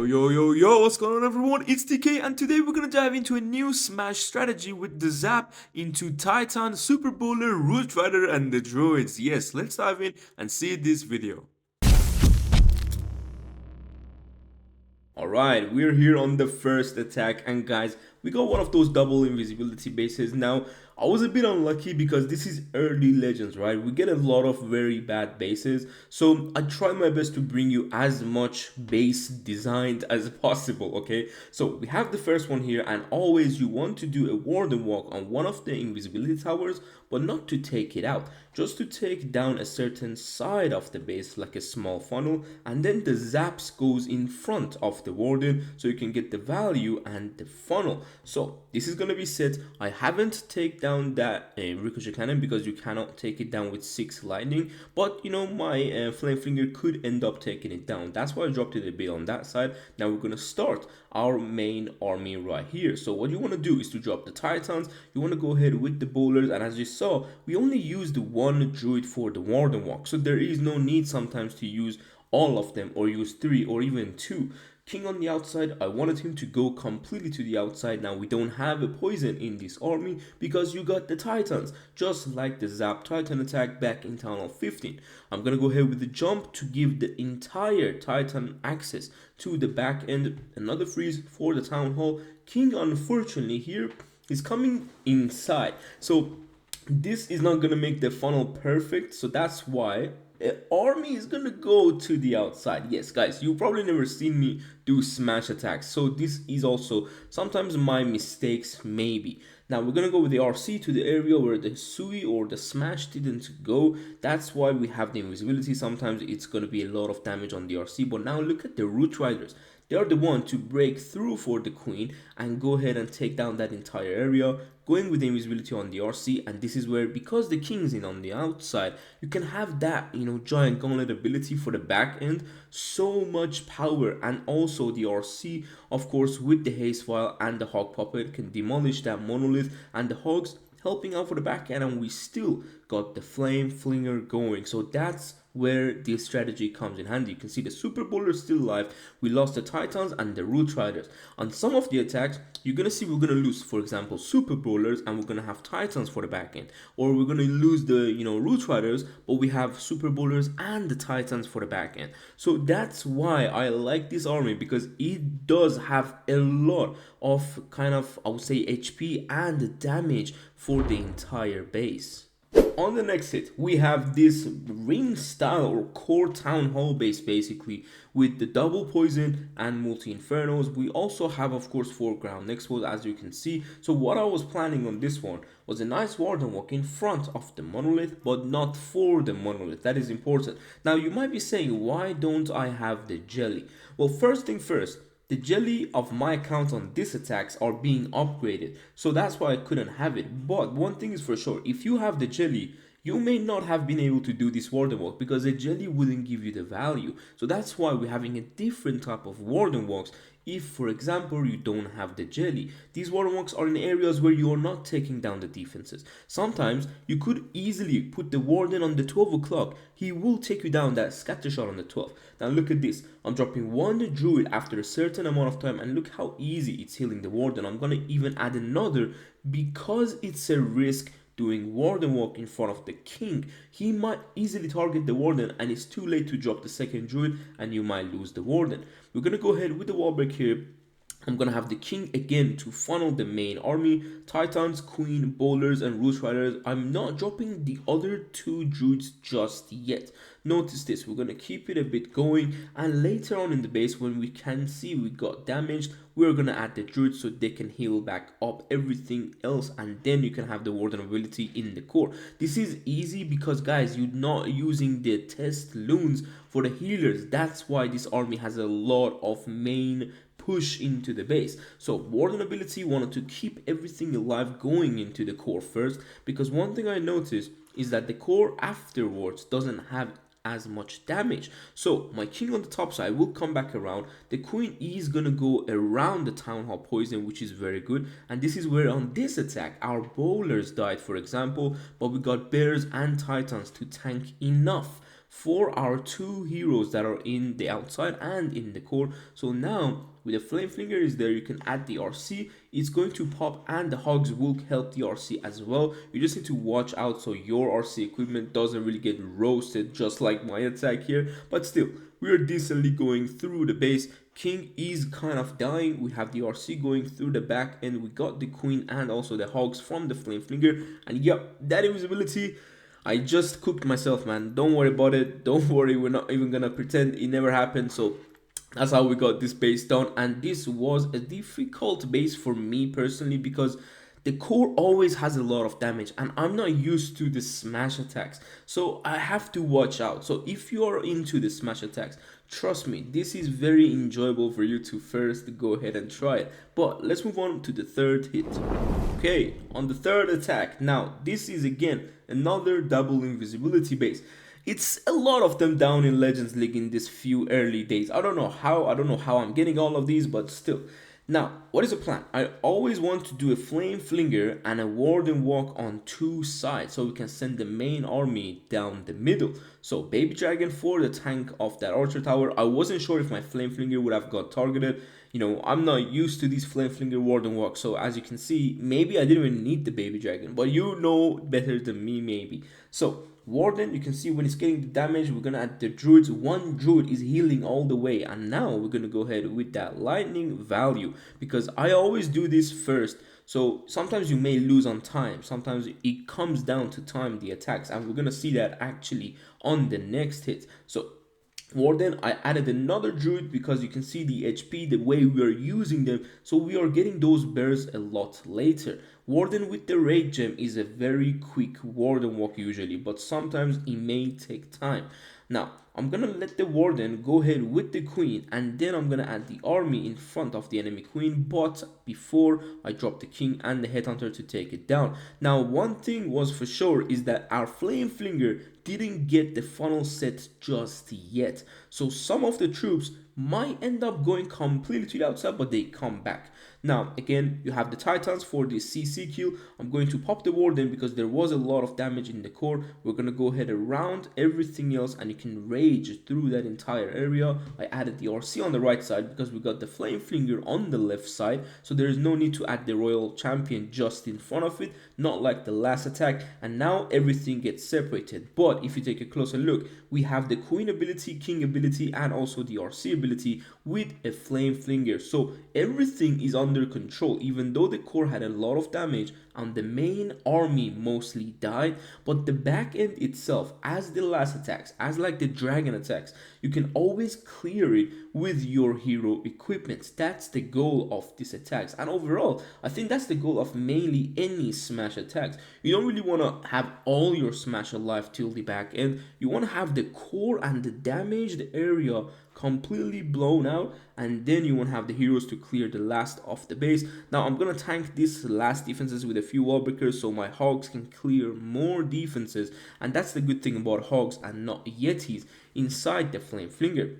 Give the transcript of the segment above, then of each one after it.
Yo, what's going on everyone? It's TK and today we're gonna dive into a new SMAH strategy with the Zap into Titan, Super Bowler, Root Rider and the Druids. Yes, let's dive in and see this video. Alright, we're here on the first attack and guys, we got one of those double invisibility bases. Now, I was a bit unlucky because this is early Legends, right? We get a lot of very bad bases. So I tried my best to bring you as much base designed as possible, okay? So we have the first one here, and always you want to do a Warden Walk on one of the invisibility towers, but not to take it out, just to take down a certain side of the base like a small funnel, and then the Zaps goes in front of the Warden so you can get the value and the funnel. So this is gonna be set. I haven't taken down that ricochet cannon because you cannot take it down with 6 lightning, but you know, my flame finger could end up taking it down. That's why I dropped it a bit on that side. Now we're gonna start our main army right here. So what you want to do is to drop the Titans. You want to go ahead with the bowlers, and as you saw, we only used one druid for the Warden Walk, so there is no need sometimes to use all of them or use 3 or even 2. King on the outside, I wanted him to go completely to the outside. Now we don't have a poison in this army because you got the Titans, just like the Zap Titan attack back in Town Hall 15. I'm gonna go ahead with the jump to give the entire Titan access to the back end. Another freeze for the Town Hall. King, unfortunately, here is coming inside, so this is not gonna make the funnel perfect, so that's why army is gonna go to the outside. Yes guys, you probably never seen me do smash attacks, so this is also sometimes my mistakes maybe. Now we're gonna go with the RC to the area where the Sui or the Smash didn't go. That's why we have the invisibility. Sometimes it's gonna be a lot of damage on the RC, but now look at the Root Riders. They are the one to break through for the Queen and go ahead and take down that entire area, going with the invisibility on the RC. And this is where, because the King's in on the outside, you can have that, you know, giant gauntlet ability for the back end. So much power. And also the RC, of course, with the haste file and the Hog puppet, can demolish that monolith, and the Hogs helping out for the back end, and we still got the flame flinger going. So that's where this strategy comes in handy. You can see the Super Bowler is still alive. We lost the Titans and the Root Riders. On some of the attacks, you're gonna see we're gonna lose, for example, Super Bowlers, and we're gonna have Titans for the back end, or we're gonna lose the Root Riders, but we have Super Bowlers and the Titans for the back end. So that's why I like this army, because it does have a lot of kind of, I would say, HP and damage for the entire base. On the next hit, we have this ring style or core town hall base, basically with the double poison and multi infernos. We also have, of course, foreground expos, as you can see. So what I was planning on this one was a nice Warden Walk in front of the monolith, but not for the monolith. That is important. Now you might be saying, why don't I have the jelly? Well, first thing first, the jelly of my account on this attacks are being upgraded, so that's why I couldn't have it. But one thing is for sure, if you have the jelly, you may not have been able to do this Warden Walk because the jelly wouldn't give you the value. So that's why we're having a different type of Warden Walks if, for example, you don't have the jelly. These Warden Walks are in areas where you are not taking down the defenses. Sometimes you could easily put the Warden on the 12 o'clock. He will take you down that scatter shot on the 12. Now look at this. I'm dropping one Druid after a certain amount of time, and look how easy it's healing the Warden. I'm gonna even add another because it's a risk doing Warden Walk in front of the King. He might easily target the Warden, and it's too late to drop the second Druid, and you might lose the Warden. We're gonna go ahead with the wall break here. I'm gonna have the King again to funnel the main army, Titans, Queen, Bowlers, and Root Riders. I'm not dropping the other 2 Druids just yet. Notice this, we're gonna keep it a bit going, and later on in the base, when we can see we got damaged, we're gonna add the Druids so they can heal back up everything else, and then you can have the Warden ability in the core. This is easy because, guys, you're not using the test loons for the healers. That's why this army has a lot of main push into the base. So Warden ability, wanted to keep everything alive going into the core first, because one thing I noticed is that the core afterwards doesn't have as much damage. So my King on the top side will come back around. The Queen is gonna go around the Town Hall poison, which is very good. And this is where on this attack our bowlers died, for example, but we got bears and Titans to tank enough for our two heroes that are in the outside and in the core. So now with the flame flinger is there, you can add the RC, it's going to pop, and the Hogs will help the RC as well. You just need to watch out so your RC equipment doesn't really get roasted just like my attack here, but still we are decently going through the base. King is kind of dying, we have the RC going through the back, and we got the queen and also the Hogs from the flame flinger. And yep, that invisibility, I just cooked myself, man. Don't worry about it, don't worry, we're not even gonna pretend it never happened. So that's how we got this base done, and this was a difficult base for me personally because the core always has a lot of damage and I'm not used to the smash attacks, so I have to watch out. So if you are into the smash attacks, trust me, this is very enjoyable for you to first go ahead and try it. But let's move on to the third hit. Okay, on the third attack, now this is again another double invisibility base. It's a lot of them down in Legends League in these few early days. I don't know how I'm getting all of these, but still. Now, what is the plan? I always want to do a flame flinger and a warden walk on two sides so we can send the main army down the middle. So baby dragon for the tank of that archer tower. I wasn't sure if my flame flinger would have got targeted. You know, I'm not used to these flame flinger warden walks, so as you can see, maybe I didn't even need the baby dragon, but you know better than me maybe. So warden, you can see when it's getting the damage, we're gonna add the druids. One druid is healing all the way, and now we're gonna go ahead with that lightning value because I always do this first. So sometimes you may lose on time, sometimes it comes down to time the attacks, and we're gonna see that actually on the next hit. So warden, I added another druid because you can see the HP, the way we are using them, so we are getting those bears a lot later. Warden with the raid gem is a very quick warden walk usually, but sometimes it may take time. Now I'm gonna let the warden go ahead with the queen, and then I'm gonna add the army in front of the enemy queen, but before I drop the king and the headhunter to take it down. Now one thing was for sure is that our flame flinger didn't get the funnel set just yet, so some of the troops might end up going completely to the outside, but they come back. Now again, you have the titans for the CC kill. I'm going to pop the warden because there was a lot of damage in the core. We're gonna go ahead around everything else, and you can rage through that entire area. I added the RC on the right side because we got the flame flinger on the left side, so there is no need to add the royal champion just in front of it, not like the last attack. And now everything gets separated. But if you take a closer look, we have the queen ability, king ability, and also the RC ability with a flame flinger, so everything is under control. Even though the core had a lot of damage and the main army mostly died, but the back end itself, as the last attacks, as like the dragon attacks, you can always clear it with your hero equipment. That's the goal of these attacks, and overall I think that's the goal of mainly any smash attacks. You don't really want to have all your smash alive till the back end. You want to have the core and the damaged area completely blown out, and then you won't have the heroes to clear the last of the base. Now I'm gonna tank this last defenses with a few wall breakers so my Hogs can clear more defenses, and that's the good thing about Hogs and not Yetis inside the flame flinger.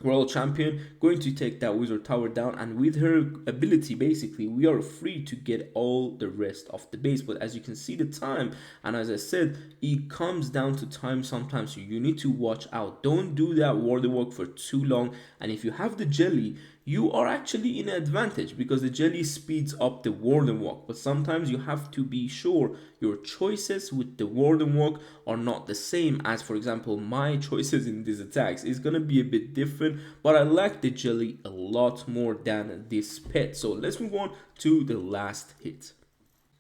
Royal champion going to take that wizard tower down, and with her ability basically we are free to get all the rest of the base. But as you can see the time, and as I said, it comes down to time sometimes, so you need to watch out. Don't do that warden walk for too long, and if you have the jelly, you are actually in an advantage because the jelly speeds up the warden walk. But sometimes you have to be sure your choices with the warden walk are not the same as, for example, my choices in these attacks is gonna be a bit different, but I like the jelly a lot more than this pet. So let's move on to the last hit.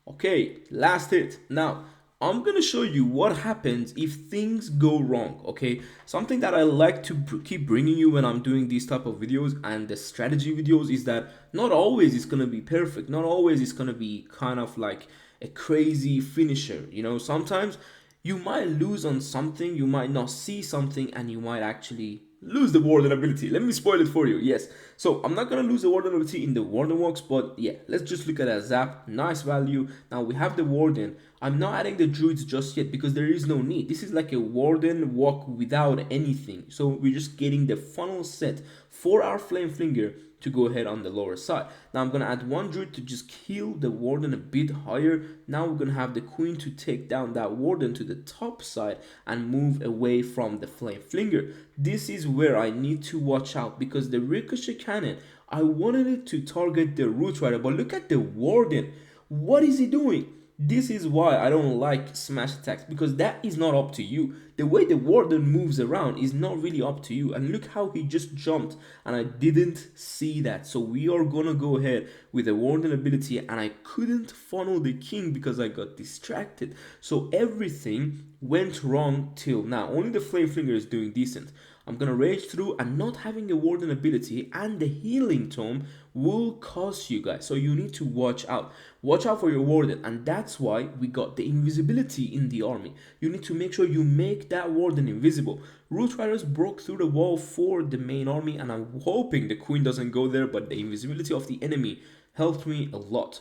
Okay, last hit. Now I'm gonna show you what happens if things go wrong. Okay, something that I like to keep bringing you when I'm doing these type of videos and the strategy videos is that not always it's gonna be perfect, not always it's gonna be kind of like a crazy finisher. You know, sometimes you might lose on something, you might not see something, and you might actually lose the warden ability. Let me spoil it for you. Yes, so I'm not gonna lose the warden ability in the warden walks, but yeah, let's just look at a zap. Nice value. Now we have the warden. I'm not adding the druids just yet because there is no need. This is like a warden walk without anything. So we're just getting the funnel set for our flame flinger to go ahead on the lower side. Now I'm gonna add one druid to just kill the warden a bit higher. Now we're gonna have the queen to take down that warden to the top side and move away from the flame flinger. This is where I need to watch out because the ricochet cannon, I wanted it to target the root rider, but look at the warden. What is he doing? This is why I don't like smash attacks, because that is not up to you. The way the warden moves around is not really up to you. And look how he just jumped and I didn't see that. So we are gonna go ahead with the warden ability, and I couldn't funnel the king because I got distracted. So everything went wrong till now. Only the flame flinger is doing decent. I'm gonna rage through, and not having a warden ability and the healing tome will cost you guys. So you need to watch out. Watch out for your warden, and that's why we got the invisibility in the army. You need to make sure you make that warden invisible. Root Riders broke through the wall for the main army, and I'm hoping the queen doesn't go there, but the invisibility of the enemy helped me a lot.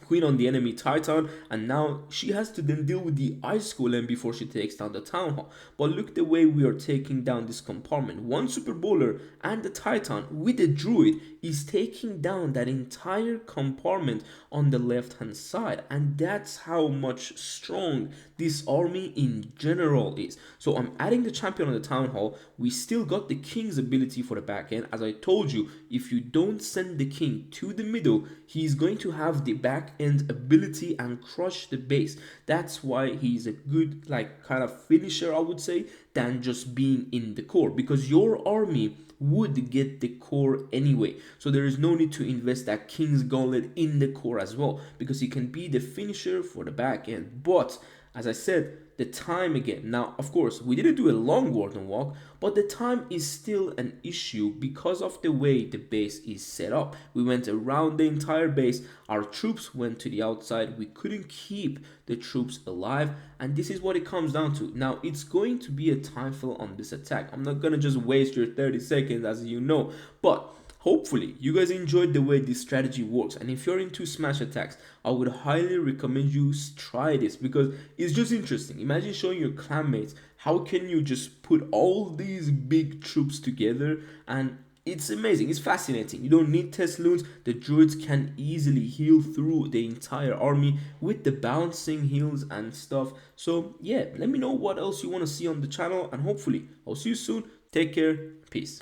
Queen on the enemy titan, and now she has to then deal with the ice golem before she takes down the town hall. But look the way we are taking down this compartment. One super bowler and the titan with the druid is taking down that entire compartment on the left hand side, and that's how much strong this army in general is. So I'm adding the champion on the town hall. We still got the king's ability for the back end. As I told you, if you don't send the king to the middle, he's going to have the back end ability and crush the base. That's why he's a good like kind of finisher, I would say, than just being in the core, because your army would get the core anyway. So there is no need to invest that king's gauntlet in the core as well, because he can be the finisher for the back end. But as I said, the time again. Now, of course, we didn't do a long warden walk, but the time is still an issue because of the way the base is set up. We went around the entire base. Our troops went to the outside. We couldn't keep the troops alive, and this is what it comes down to. Now, it's going to be a time fill on this attack. I'm not going to just waste your 30 seconds, as you know, but hopefully you guys enjoyed the way this strategy works, and if you're into smash attacks, I would highly recommend you try this because it's just interesting. Imagine showing your clanmates how can you just put all these big troops together, and it's amazing. It's fascinating. You don't need test loons. The druids can easily heal through the entire army with the bouncing heals and stuff. So yeah, let me know what else you want to see on the channel, and hopefully I'll see you soon. Take care. Peace.